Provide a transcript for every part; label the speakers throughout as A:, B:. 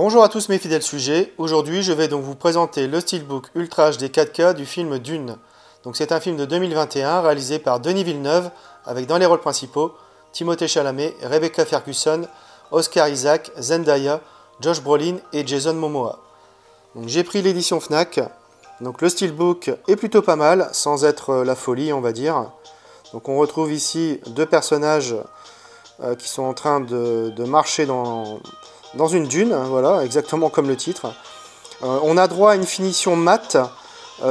A: Bonjour à tous mes fidèles sujets, aujourd'hui je vais donc vous présenter le Steelbook Ultra HD 4K du film Dune. Donc c'est un film de 2021 réalisé par Denis Villeneuve avec dans les rôles principaux Timothée Chalamet, Rebecca Ferguson, Oscar Isaac, Zendaya, Josh Brolin et Jason Momoa. Donc j'ai pris l'édition Fnac, donc le Steelbook est plutôt pas mal, sans être la folie on va dire. Donc on retrouve ici deux personnages qui sont en train de marcher dans une dune, voilà, exactement comme le titre. On a droit à une finition mate,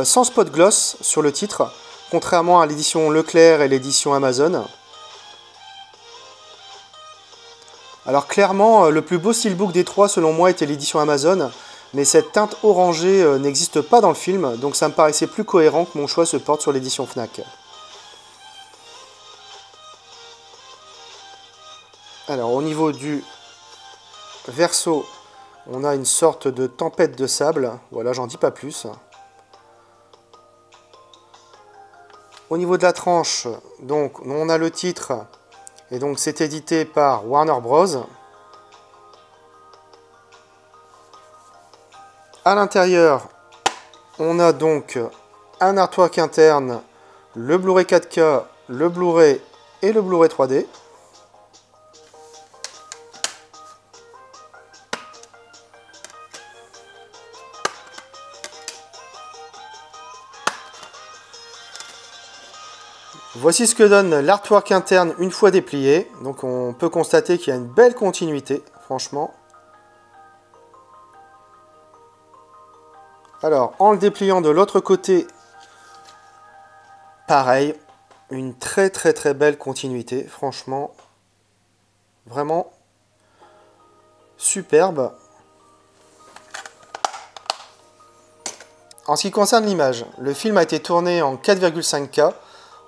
A: sans spot gloss sur le titre, contrairement à l'édition Leclerc et l'édition Amazon. Alors clairement, le plus beau steelbook des trois selon moi était l'édition Amazon, mais cette teinte orangée n'existe pas dans le film, donc ça me paraissait plus cohérent que mon choix se porte sur l'édition Fnac. Alors au niveau du verso, on a une sorte de tempête de sable, voilà, j'en dis pas plus. Au niveau de la tranche, donc on a le titre, et donc c'est édité par Warner Bros. À l'intérieur, on a donc un artwork interne, le Blu-ray 4K, le Blu-ray et le Blu-ray 3D. Voici ce que donne l'artwork interne une fois déplié. Donc on peut constater qu'il y a une belle continuité, franchement. Alors en le dépliant de l'autre côté, pareil, une très belle continuité, franchement. Vraiment superbe. En ce qui concerne l'image, le film a été tourné en 4,5K.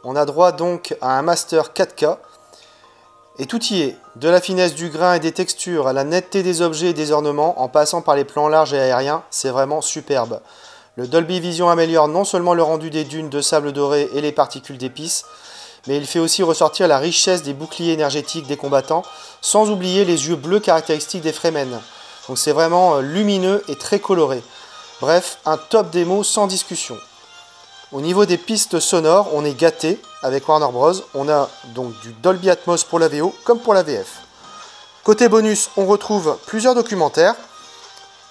A: On a droit donc à un master 4K. Et tout y est, de la finesse du grain et des textures à la netteté des objets et des ornements, en passant par les plans larges et aériens, c'est vraiment superbe. Le Dolby Vision améliore non seulement le rendu des dunes de sable doré et les particules d'épices, mais il fait aussi ressortir la richesse des boucliers énergétiques des combattants, sans oublier les yeux bleus caractéristiques des Fremen. Donc c'est vraiment lumineux et très coloré. Bref, un top démo sans discussion. Au niveau des pistes sonores, on est gâté avec Warner Bros. On a donc du Dolby Atmos pour la VO comme pour la VF. Côté bonus, on retrouve plusieurs documentaires.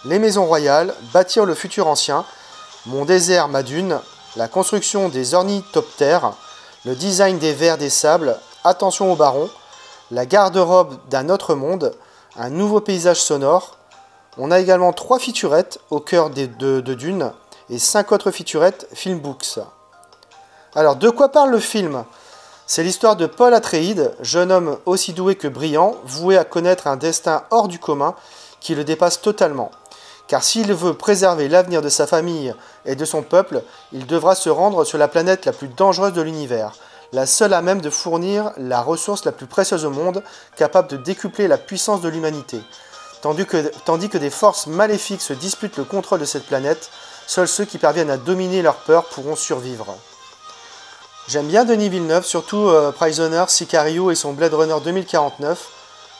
A: Les maisons royales, Bâtir le futur ancien, Mon désert, ma dune, la construction des ornithoptères, le design des vers des sables, Attention au baron, la garde-robe d'un autre monde, un nouveau paysage sonore. On a également 3 featurettes au cœur de Dune, et 5 autres featurettes Filmbooks. Alors, de quoi parle le film? C'est l'histoire de Paul Atreides, jeune homme aussi doué que brillant, voué à connaître un destin hors du commun qui le dépasse totalement. Car s'il veut préserver l'avenir de sa famille et de son peuple, il devra se rendre sur la planète la plus dangereuse de l'univers, la seule à même de fournir la ressource la plus précieuse au monde, capable de décupler la puissance de l'humanité. Tandis que des forces maléfiques se disputent le contrôle de cette planète, seuls ceux qui parviennent à dominer leur peur pourront survivre. J'aime bien Denis Villeneuve, surtout Prisoner, Sicario et son Blade Runner 2049.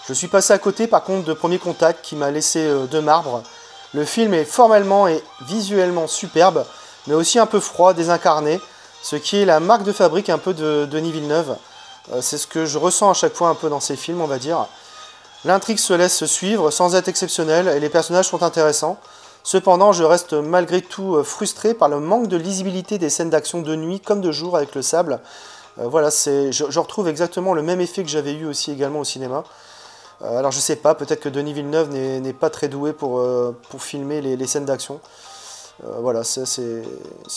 A: Je suis passé à côté par contre de Premier Contact qui m'a laissé de marbre. Le film est formellement et visuellement superbe, mais aussi un peu froid, désincarné, ce qui est la marque de fabrique un peu de Denis Villeneuve. C'est ce que je ressens à chaque fois un peu dans ces films, on va dire. L'intrigue se laisse suivre sans être exceptionnelle et les personnages sont intéressants. Cependant, je reste malgré tout frustré par le manque de lisibilité des scènes d'action de nuit comme de jour avec le sable. Voilà, je retrouve exactement le même effet que j'avais eu aussi également au cinéma. Alors je sais pas, peut-être que Denis Villeneuve n'est pas très doué pour filmer les scènes d'action. Voilà, c'est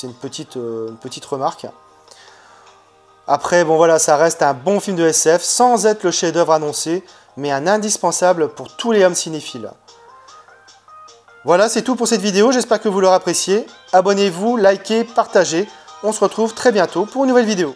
A: une petite remarque. Après, bon voilà, ça reste un bon film de SF, sans être le chef-d'œuvre annoncé, mais un indispensable pour tous les hommes cinéphiles. Voilà, c'est tout pour cette vidéo, j'espère que vous l'aurez apprécié. Abonnez-vous, likez, partagez. On se retrouve très bientôt pour une nouvelle vidéo.